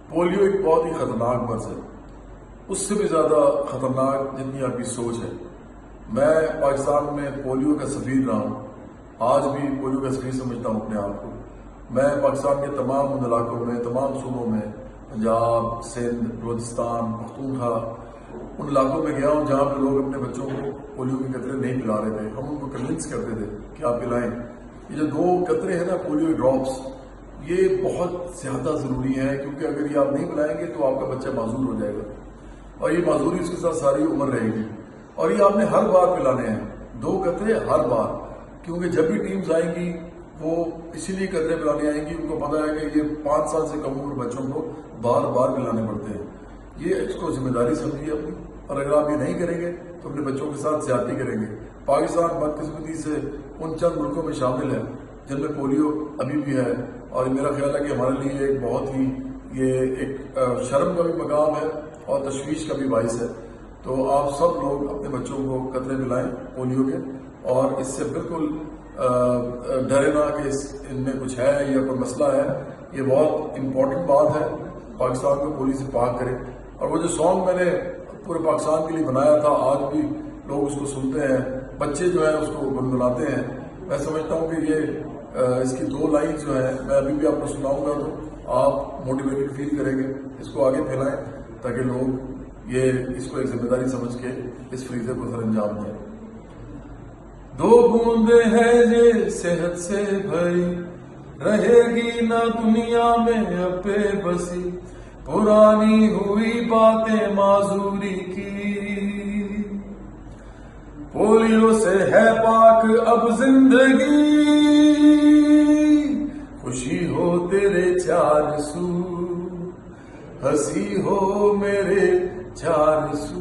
Polio ایک بہت ہی خطرناک مرض ہے، اس سے بھی زیادہ خطرناک جتنی آپ کی سوچ ہے۔ میں پاکستان میں پولیو کا سفیر رہا ہوں، آج بھی پولیو کا سفیر سمجھتا ہوں اپنے آپ کو۔ میں پاکستان کے تمام ان علاقوں میں، تمام صوبوں میں، پنجاب، سندھ، بلوچستان، پختونخوا، ان علاقوں میں گیا ہوں جہاں پہ لوگ اپنے بچوں کو پولیو کے قطرے نہیں پلا رہے تھے۔ ہم ان کو کنونس کرتے تھے کہ آپ پلائیں۔ یہ جو 2 قطرے ہیں نا پولیو ڈراپس، یہ بہت زیادہ ضروری ہے، کیونکہ اگر یہ آپ نہیں پلائیں گے تو آپ کا بچہ معذور ہو جائے گا، اور یہ معذوری اس کے ساتھ ساری عمر رہے گی۔ اور یہ آپ نے ہر بار پلانے ہیں، 2 قطرے ہر بار، کیونکہ جب بھی ٹیمز آئیں گی وہ اسی لیے قطرے پلانے آئیں گی، ان کو پتہ ہے کہ یہ 5 سال سے کم عمر بچوں کو بار بار پلانے پڑتے ہیں۔ یہ اس کو ذمہ داری سمجھیے اپنی، اور اگر آپ یہ نہیں کریں گے تو اپنے بچوں کے ساتھ زیادتی کریں گے۔ پاکستان بدقسمتی سے ان چند ملکوں میں شامل ہے جن میں پولیو ابھی بھی ہے، اور میرا خیال ہے کہ ہمارے لیے ایک بہت ہی یہ ایک شرم کا بھی مقام ہے اور تشویش کا بھی باعث ہے۔ تو آپ سب لوگ اپنے بچوں کو قطرے پلائیں پولیو کے، اور اس سے بالکل ڈرے نہ کہ ان میں کچھ ہے یا کوئی مسئلہ ہے۔ یہ بہت امپورٹنٹ بات ہے، پاکستان کو پولیو سے پاک کرے۔ اور وہ جو سانگ میں نے پورے پاکستان کے لیے بنایا تھا، آج بھی لوگ اس کو سنتے ہیں، بچے جو ہیں اس کو گنگناتے ہیں۔ میں سمجھتا ہوں کہ یہ اس کی 2 لائنز جو ہیں میں ابھی بھی آپ کو سناؤں گا، تو آپ موٹیویٹڈ فیل کریں گے۔ اس کو آگے پھیلائیں تاکہ لوگ اس کو ایک ذمہ داری سمجھ کے اس فریضے کو سر انجام دیں۔ 2 بوندیں ہیں یہ صحت سے بھری، رہے گی نہ دنیا میں اب بے بسی، پرانی ہوئی باتیں معذوری کی، پولیو سے ہے پاک اب زندگی، خوشی ہو تیرے 4 سو، ہنسی ہو میرے 4 سو۔